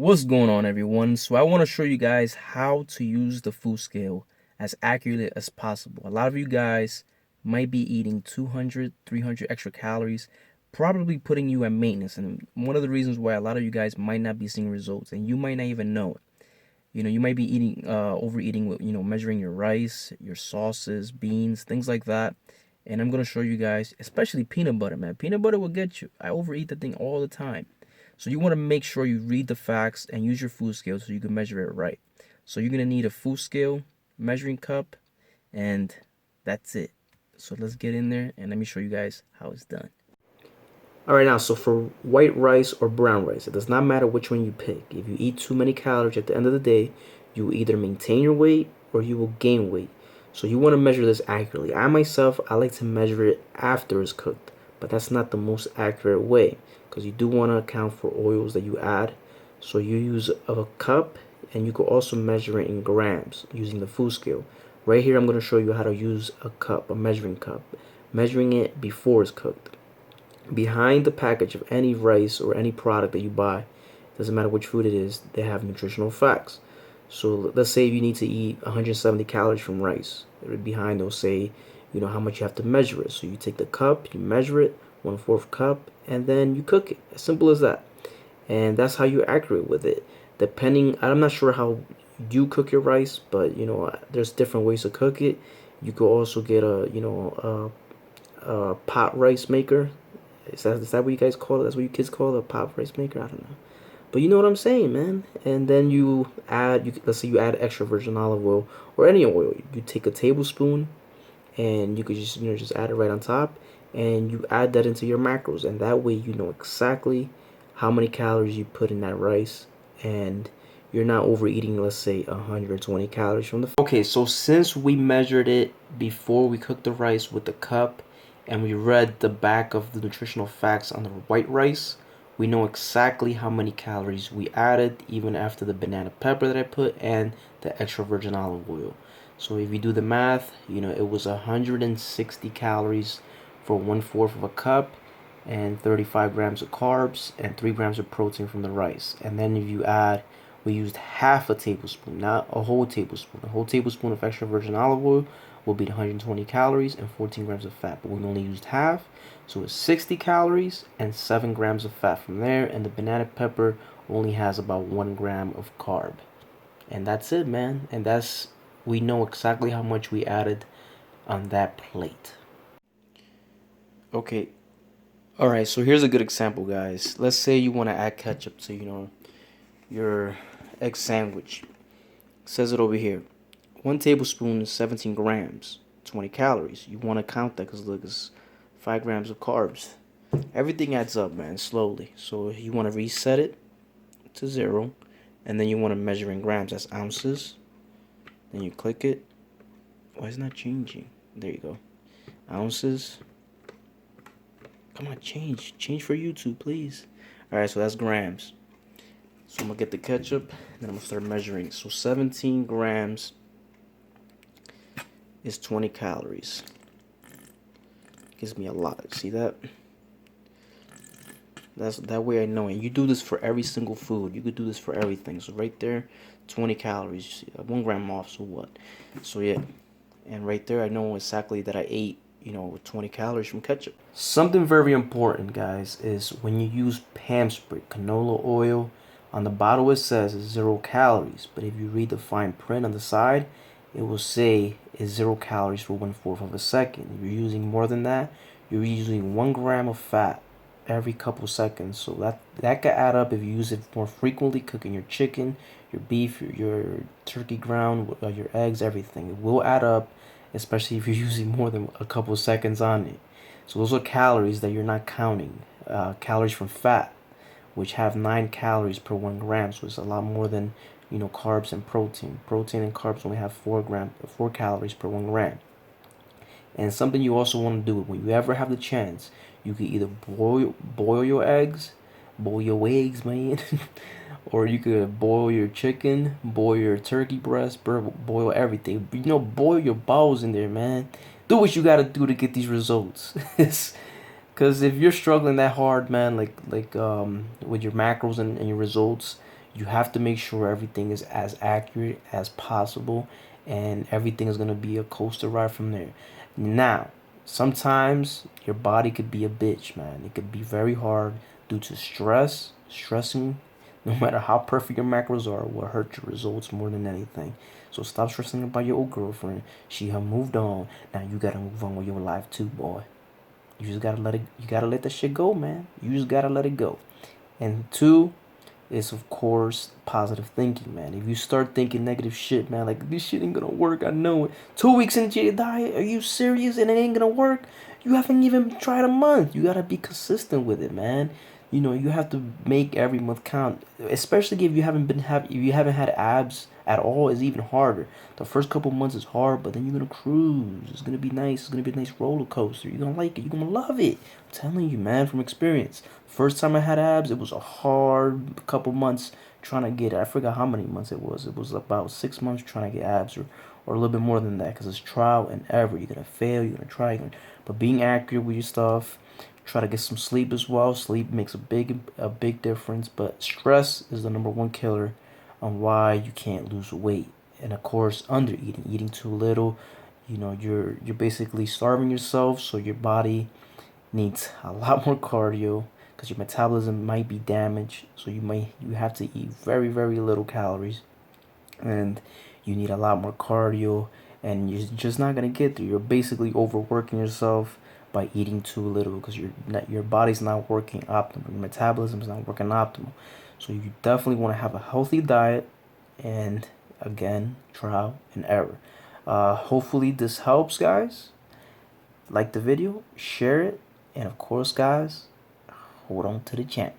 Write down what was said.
What's going on, everyone? So I want to show you guys how to use the food scale as accurately as possible. A lot of you guys might be eating 200, 300 extra calories, probably putting you at maintenance. And one of the reasons why a lot of you guys might not be seeing results, and you might not even know it. You might be eating, overeating with, measuring your rice, your sauces, beans, things like that. And I'm going to show you guys, especially peanut butter, man. Peanut butter will get you. I overeat the thing all the time. So you want to make sure you read the facts and use your food scale so you can measure it right. So you're going to need a food scale, measuring cup, and that's it. So let's get in there and let me show you guys how it's done. All right, now, so for white rice or brown rice, it does not matter which one you pick. If you eat too many calories at the end of the day, you will either maintain your weight or you will gain weight. So you want to measure this accurately. I like to measure it after it's cooked, but that's not the most accurate way because you do want to account for oils that you add. So you use a cup, and you could also measure it in grams using the food scale. Right here, I'm going to show you how to use a cup, a measuring cup, measuring it before it's cooked. Behind the package of any rice or any product that you buy, doesn't matter which food it is, they have nutritional facts. So let's say you need to eat 170 calories from rice. Behind they'll say, how much you have to measure it. So you take the cup, you measure it, 1/4 cup, and then you cook it. As simple as that. And that's how you're accurate with it. I'm not sure how you cook your rice, but there's different ways to cook it. You could also get a pot rice maker. Is that what you guys call it? That's what you kids call it, a pot rice maker? I don't know. But you know what I'm saying, man. And then let's say you add extra virgin olive oil or any oil. You take a tablespoon, and you could just add it right on top, and you add that into your macros, and that way you know exactly how many calories you put in that rice, and you're not overeating, let's say 120 calories from the. Okay, so since we measured it before we cooked the rice with the cup, and we read the back of the nutritional facts on the white rice, we know exactly how many calories we added, even after the banana pepper that I put and the extra virgin olive oil. So if you do the math, it was 160 calories for 1/4 of a cup, and 35 grams of carbs and 3 grams of protein from the rice. And then if you add, we used half a tablespoon, not a whole tablespoon. A whole tablespoon of extra virgin olive oil will be 120 calories and 14 grams of fat, but we only used half. So it's 60 calories and 7 grams of fat from there, and the banana pepper only has about 1 gram of carb. And that's it, man. And we know exactly how much we added on that plate. Okay. All right, so here's a good example, guys. Let's say you want to add ketchup to, your egg sandwich. It says it over here. 1 tablespoon is 17 grams, 20 calories. You want to count that because look, it's 5 grams of carbs. Everything adds up, man, slowly. So you want to reset it to 0, and then you want to measure in grams. That's ounces. Then you click it. Why is it not changing? There you go. Ounces. Come on, change. Change for YouTube, please. Alright, so that's grams. So I'm going to get the ketchup, and then I'm going to start measuring. So 17 grams is 20 calories. Gives me a lot. See that? That way I know. And you do this for every single food. You could do this for everything. So right there, 20 calories. 1 gram off, so what? So yeah. And right there, I know exactly that I ate 20 calories from ketchup. Something very important, guys, is when you use Pam Sprit canola oil, on the bottle it says it's 0 calories, but if you read the fine print on the side, it will say it's 0 calories for 1/4 of a second. If you're using more than that, you're using 1 gram of fat every couple seconds. So that could add up if you use it more frequently, cooking your chicken, your beef, your turkey ground, your eggs, everything. It will add up, especially if you're using more than a couple seconds on it. So those are calories that you're not counting. Calories from fat, which have 9 calories per 1 gram, so it's a lot more than carbs and protein. Protein and carbs only have 4 calories per 1 gram. And something you also want to do when you ever have the chance, you can either boil your eggs, man, or you could boil your chicken, boil your turkey breast, boil everything. Boil your balls in there, man. Do what you gotta do to get these results. Because if you're struggling that hard, man, like with your macros and your results, You have to make sure everything is as accurate as possible, and everything is going to be a coaster ride from there. Now, sometimes your body could be a bitch, man. It could be very hard due to stressing. No matter how perfect your macros are, will hurt your results more than anything. So stop stressing about your old girlfriend. She have moved on. Now you gotta move on with your life too, boy. You just gotta let it. You gotta let that shit go, man. You just gotta let it go. And two is, of course, positive thinking, man. If you start thinking negative shit, man, like this shit ain't gonna work, I know it. 2 weeks into your diet, are you serious? And it ain't gonna work? You haven't even tried a month. You gotta be consistent with it, man. You know, you have to make every month count. Especially if you haven't had abs at all, is even harder. The first couple months is hard, but then you're gonna cruise. It's gonna be nice. It's gonna be a nice roller coaster. You're gonna like it. You're gonna love it. I'm telling you, man, from experience. First time I had abs, it was a hard couple months trying to get it. I forgot how many months it was. It was about 6 months trying to get abs, or a little bit more than that, because it's trial and error. You're gonna fail. You're gonna try. But being accurate with your stuff. Try to get some sleep as well. Sleep makes a big difference. But stress is the number one killer on why you can't lose weight. And of course, under eating too little. You know, you're basically starving yourself, so your body needs a lot more cardio because your metabolism might be damaged. So you have to eat very little calories, and you need a lot more cardio, and you're just not gonna get there. You're basically overworking yourself by eating too little because your body's not working optimal. Your metabolism is not working optimal. So you definitely want to have a healthy diet, and again, trial and error. Hopefully this helps, guys. Like the video, share it, and of course, guys, hold on to the channel.